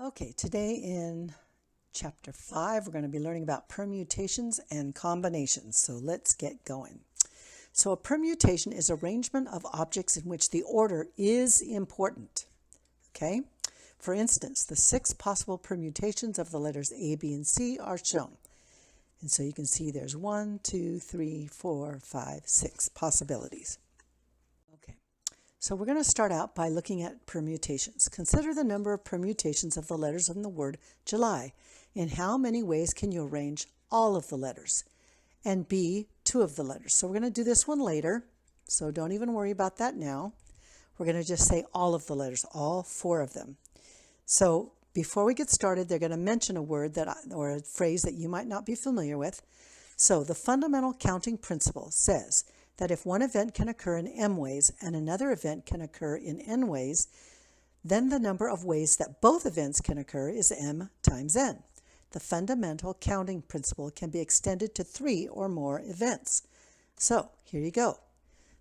Okay, today in Chapter 5, we're going to be learning about permutations and combinations. So let's get going. So a permutation is arrangement of objects in which the order is important. Okay? For instance, the 6 possible permutations of the letters A, B, and C are shown. And so you can see there's 1, 2, 3, 4, 5, 6 possibilities. Okay. So we're going to start out by looking at permutations. Consider the number of permutations of the letters in the word July. In how many ways can you arrange all of the letters? And B, 2 of the letters. So we're going to do this one later, so don't even worry about that now. We're going to just say all of the letters, all 4 of them. So before we get started, they're going to mention a word or a phrase that you might not be familiar with. So the fundamental counting principle says that if one event can occur in m ways and another event can occur in n ways, then the number of ways that both events can occur is m times n. The fundamental counting principle can be extended to 3 or more events. So here you go.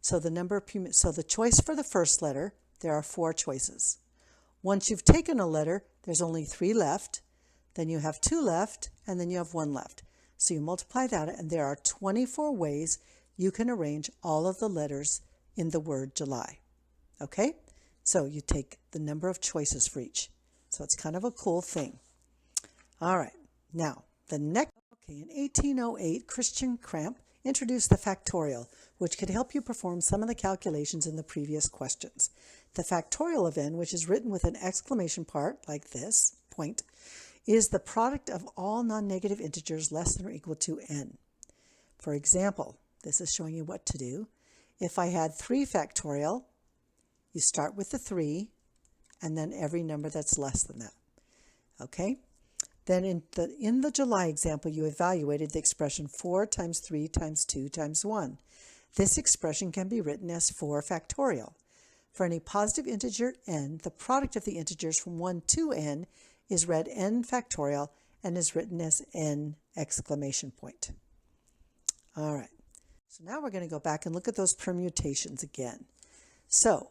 So the choice for the first letter, there are 4 choices. Once you've taken a letter, there's only 3 left, then you have 2 left, and then you have 1 left. So you multiply that, and there are 24 ways you can arrange all of the letters in the word July. Okay? So you take the number of choices for each. So it's kind of a cool thing. All right. Now, in 1808, Christian Kramp introduced the factorial, which could help you perform some of the calculations in the previous questions. The factorial of n, which is written with an exclamation point like this, is the product of all non-negative integers less than or equal to n. For example, this is showing you what to do. If I had 3 factorial, you start with the 3, and then every number that's less than that. Okay? Then in the July example, you evaluated the expression 4 times 3 times 2 times 1. This expression can be written as 4 factorial. For any positive integer n, the product of the integers from 1 to n is read n factorial and is written as n exclamation point. All right. So now we're going to go back and look at those permutations again. So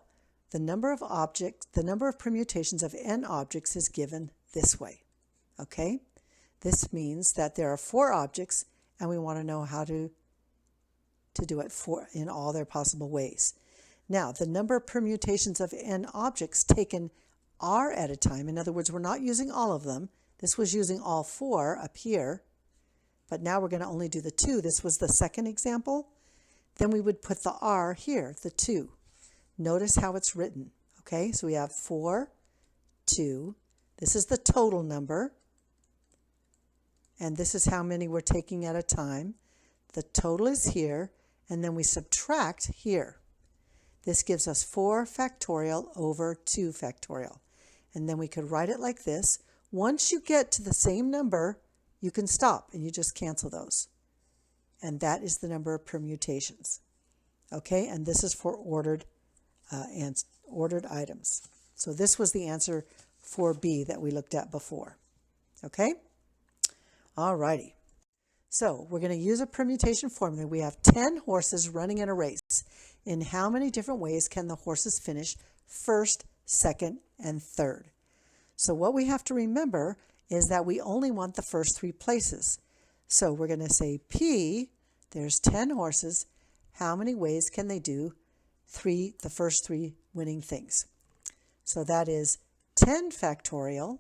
the number of permutations of n objects is given this way. Okay? This means that there are 4 objects and we want to know how to do it in all their possible ways. Now, the number of permutations of n objects taken are at a time. In other words, we're not using all of them. This was using all 4 up here, but now we're going to only do the 2. This was the second example. Then we would put the r here, the 2. Notice how it's written. Okay, so we have 4, 2. This is the total number, and this is how many we're taking at a time. The total is here, and then we subtract here. This gives us 4 factorial over 2 factorial. And then we could write it like this. Once you get to the same number, you can stop and you just cancel those. And that is the number of permutations. Okay, and this is for ordered items. So this was the answer for B that we looked at before. Okay? All righty. So we're going to use a permutation formula. We have 10 horses running in a race. In how many different ways can the horses finish first, second, and third? So what we have to remember is that we only want the first 3 places. So we're going to say P, there's 10 horses. How many ways can they do the first 3 winning things? So that is 10 factorial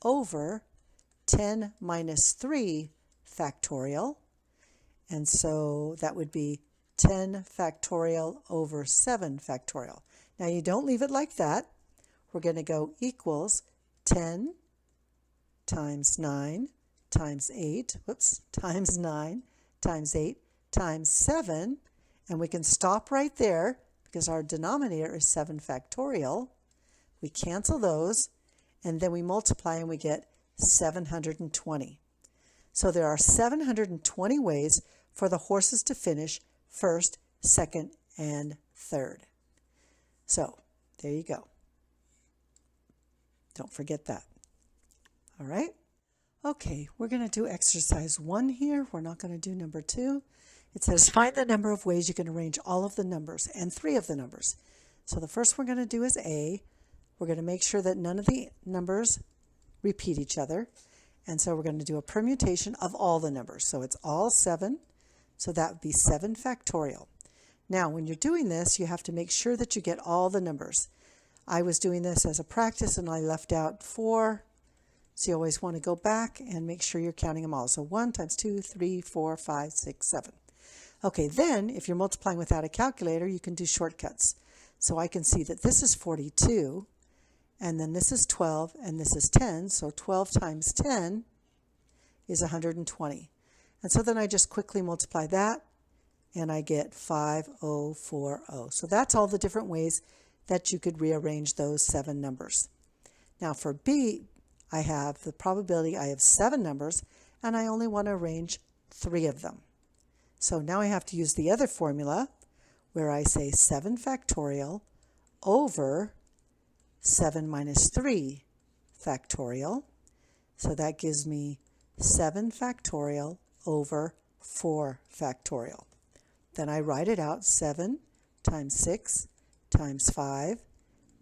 over 10 minus 3 factorial. And so that would be 10 factorial over 7 factorial. Now you don't leave it like that. We're going to go equals 10 times 9 times 8, times 9 times 8 times 7. And we can stop right there because our denominator is 7 factorial. We cancel those, and then we multiply and we get 720. So there are 720 ways for the horses to finish first, second, and third. So there you go. Don't forget that. All right? Okay, we're going to do exercise 1 here. We're not going to do number 2. It says find the number of ways you can arrange all of the numbers and 3 of the numbers. So the first we're going to do is A. We're going to make sure that none of the numbers repeat each other. And so we're going to do a permutation of all the numbers. So it's all 7. So that would be 7 factorial. Now, when you're doing this, you have to make sure that you get all the numbers. I was doing this as a practice and I left out 4. So you always want to go back and make sure you're counting them all. So 1 times 2, 3, 4, 5, 6, 7. Okay, then if you're multiplying without a calculator, you can do shortcuts. So I can see that this is 42, and then this is 12, and this is 10. So 12 times 10 is 120. And so then I just quickly multiply that, and I get 5040. So that's all the different ways that you could rearrange those 7 numbers. Now for B, I have the probability I have 7 numbers, and I only want to arrange 3 of them. So now I have to use the other formula where I say 7 factorial over 7 minus 3 factorial. So that gives me 7 factorial over 4 factorial. Then I write it out, 7 times 6 times 5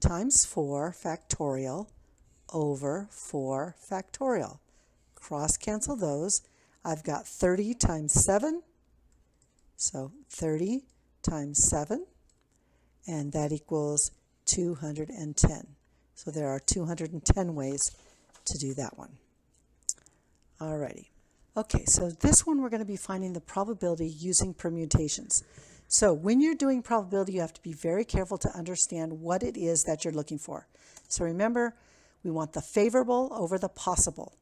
times 4 factorial over 4 factorial. Cross cancel those. I've got 30 times 7. So 30 times 7, and that equals 210. So there are 210 ways to do that one. Alrighty. Okay, so this one we're going to be finding the probability using permutations. So when you're doing probability, you have to be very careful to understand what it is that you're looking for. So remember, we want the favorable over the possible.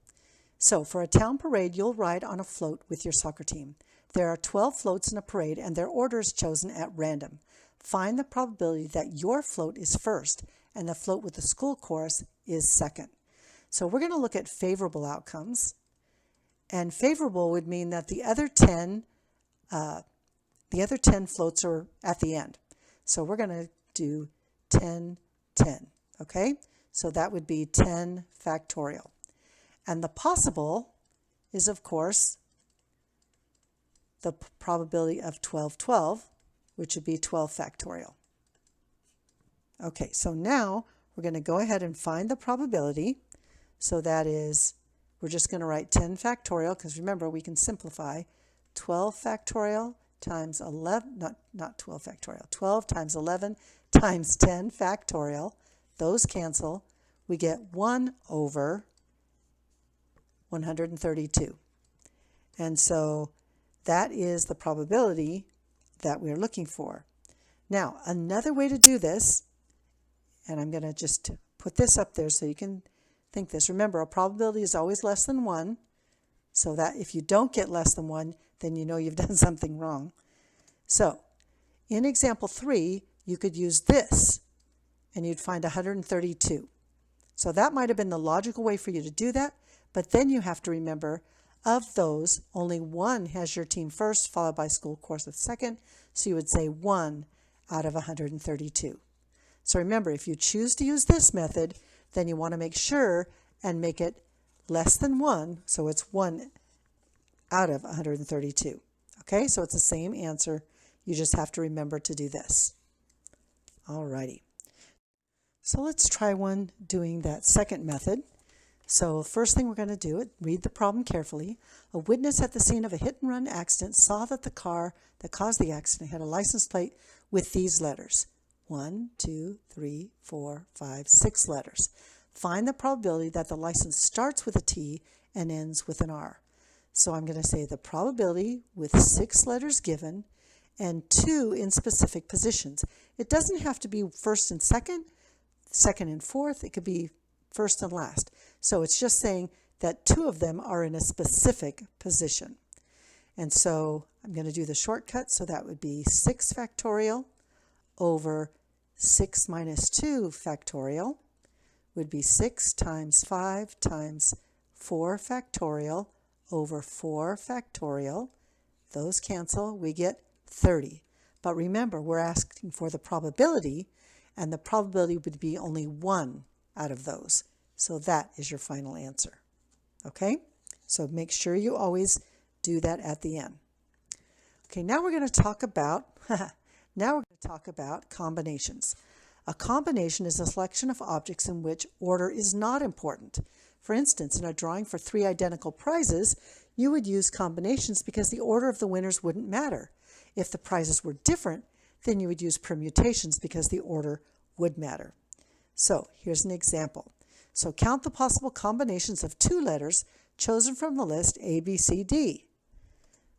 So for a town parade, you'll ride on a float with your soccer team. There are 12 floats in a parade, and their order is chosen at random. Find the probability that your float is first, and the float with the school chorus is second. So we're going to look at favorable outcomes. And favorable would mean that the other 10 floats are at the end. So we're going to do 10, 10. Okay? So that would be 10 factorial. And the possible is, of course, the probability of 12, 12, which would be 12 factorial. Okay, so now we're going to go ahead and find the probability. So that is, we're just going to write 10 factorial, because remember, we can simplify 12 factorial times 11, not 12 factorial, 12 times 11 times 10 factorial. Those cancel. We get 1 over 132. And so that is the probability that we're looking for. Now, another way to do this, and I'm going to just put this up there so you can think this. Remember, a probability is always less than 1, so that if you don't get less than 1, then you know you've done something wrong. So, in example 3, you could use this, and you'd find 132. So that might have been the logical way for you to do that, but then you have to remember, of those, only 1 has your team first, followed by school chorus with second, so you would say 1 out of 132. So remember, if you choose to use this method, then you want to make sure and make it less than 1, so it's 1 out of 132. Okay, so it's the same answer. You just have to remember to do this. Alrighty. So let's try one doing that second method. So first thing we're going to do, read the problem carefully. A witness at the scene of a hit-and-run accident saw that the car that caused the accident had a license plate with these letters. 1, 2, 3, 4, 5, 6 letters. Find the probability that the license starts with a T and ends with an R. So I'm going to say the probability with 6 letters given and 2 in specific positions. It doesn't have to be first and second, second and fourth. It could be first and last. So it's just saying that 2 of them are in a specific position. And so I'm going to do the shortcut. So that would be 6 factorial over 6 minus 2 factorial would be 6 times 5 times 4 factorial over 4 factorial. Those cancel. We get 30. But remember, we're asking for the probability, and the probability would be only 1 out of those. So that is your final answer. Okay? So make sure you always do that at the end. Okay, now we're going to talk about combinations. A combination is a selection of objects in which order is not important. For instance, in a drawing for 3 identical prizes, you would use combinations because the order of the winners wouldn't matter. If the prizes were different, then you would use permutations because the order would matter. So here's an example. So count the possible combinations of 2 letters chosen from the list A, B, C, D.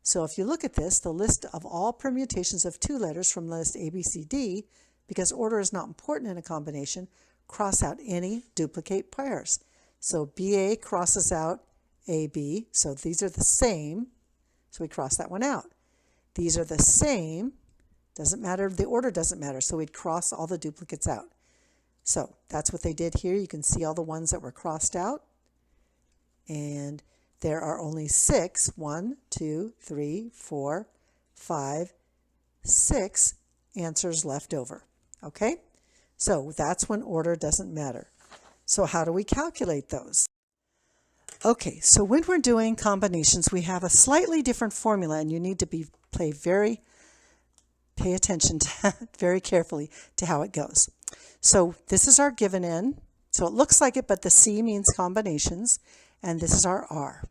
So if you look at this, the list of all permutations of 2 letters from the list A, B, C, D, because order is not important in a combination, cross out any duplicate pairs. So BA crosses out AB, so these are the same, so we cross that one out. These are the same, doesn't matter, the order doesn't matter, so we'd cross all the duplicates out. So that's what they did here. You can see all the ones that were crossed out, and there are only 6, 1, 2, 3, 4, 5, 6 answers left over. Okay? So that's when order doesn't matter. So how do we calculate those? Okay, so when we're doing combinations, we have a slightly different formula, and you need to pay attention to very carefully to how it goes. So this is our given N. So it looks like it, but the C means combinations, and this is our R.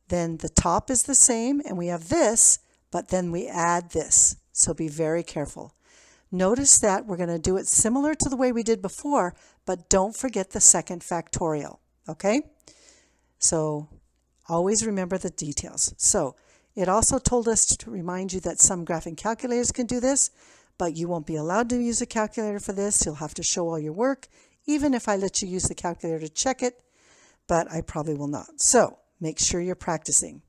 Then the top is the same, and we have this, but then we add this. So be very careful. Notice that we're going to do it similar to the way we did before, but don't forget the second factorial, okay? So always remember the details. So it also told us to remind you that some graphing calculators can do this, but you won't be allowed to use a calculator for this. You'll have to show all your work, even if I let you use the calculator to check it, but I probably will not. So make sure you're practicing.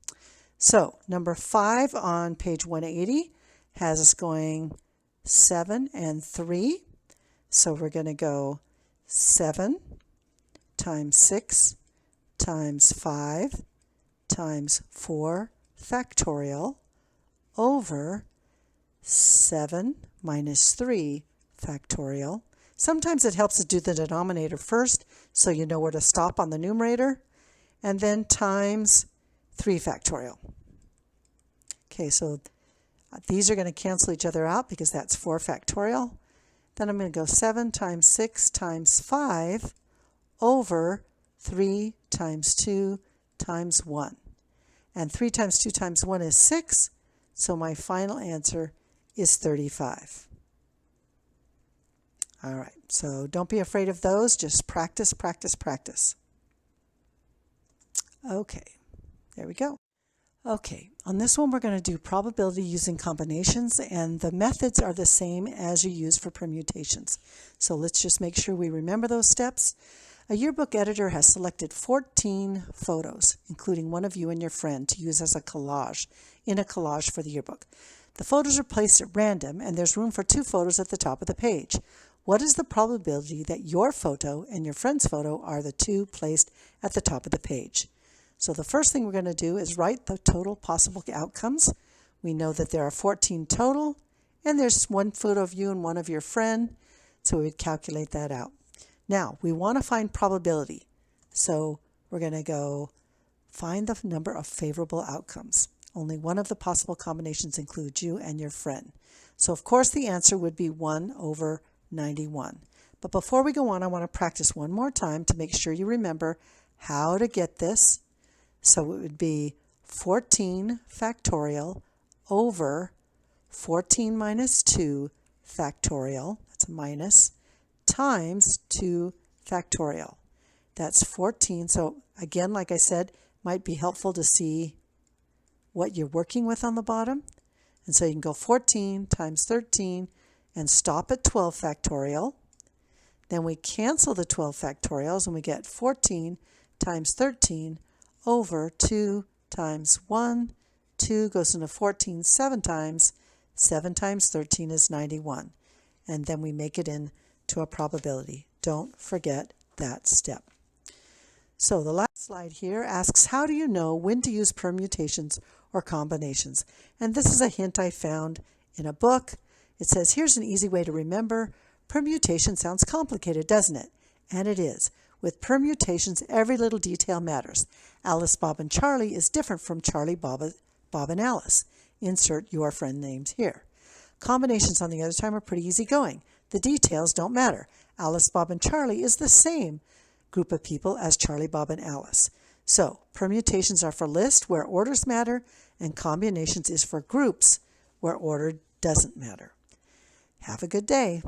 So number 5 on page 180 has us going 7 and 3. So we're going to go 7 times 6 times 5 times 4 factorial over 7 minus 3 factorial. Sometimes it helps to do the denominator first so you know where to stop on the numerator, and then times 3 factorial. Okay, so these are going to cancel each other out because that's 4 factorial. Then I'm going to go 7 times 6 times 5 over 3 times 2 times 1. And 3 times 2 times 1 is 6, so my final answer is 35. All right, so don't be afraid of those. Just practice, practice, practice. Okay, there we go. Okay, on this one we're going to do probability using combinations, and the methods are the same as you use for permutations. So let's just make sure we remember those steps. A yearbook editor has selected 14 photos, including one of you and your friend, to use as a collage, in a collage for the yearbook. The photos are placed at random, and there's room for 2 photos at the top of the page. What is the probability that your photo and your friend's photo are the 2 placed at the top of the page? So the first thing we're going to do is write the total possible outcomes. We know that there are 14 total, and there's 1 photo of you and 1 of your friend, so we would calculate that out. Now, we want to find probability, so we're going to go find the number of favorable outcomes. Only one of the possible combinations includes you and your friend. So, of course, the answer would be 1 over 91. But before we go on, I want to practice one more time to make sure you remember how to get this. So it would be 14 factorial over 14 minus 2 factorial, that's a minus, times 2 factorial. That's 14. So again, like I said, might be helpful to see what you're working with on the bottom. And so you can go 14 times 13 and stop at 12 factorial. Then we cancel the 12 factorials and we get 14 times 13 over 2 times 1. 2 goes into 14 7 times. 7 times 13 is 91. And then we make it into a probability. Don't forget that step. So the last slide here asks, how do you know when to use permutations or combinations? And this is a hint I found in a book. It says, here's an easy way to remember. Permutation sounds complicated, doesn't it? And it is. With permutations, every little detail matters. Alice, Bob, and Charlie is different from Charlie, Bob, and Alice. Insert your friend names here. Combinations, on the other time, are pretty easy going. The details don't matter. Alice, Bob, and Charlie is the same, group of people as Charlie, Bob, and Alice. So permutations are for lists where orders matter, and combinations is for groups where order doesn't matter. Have a good day.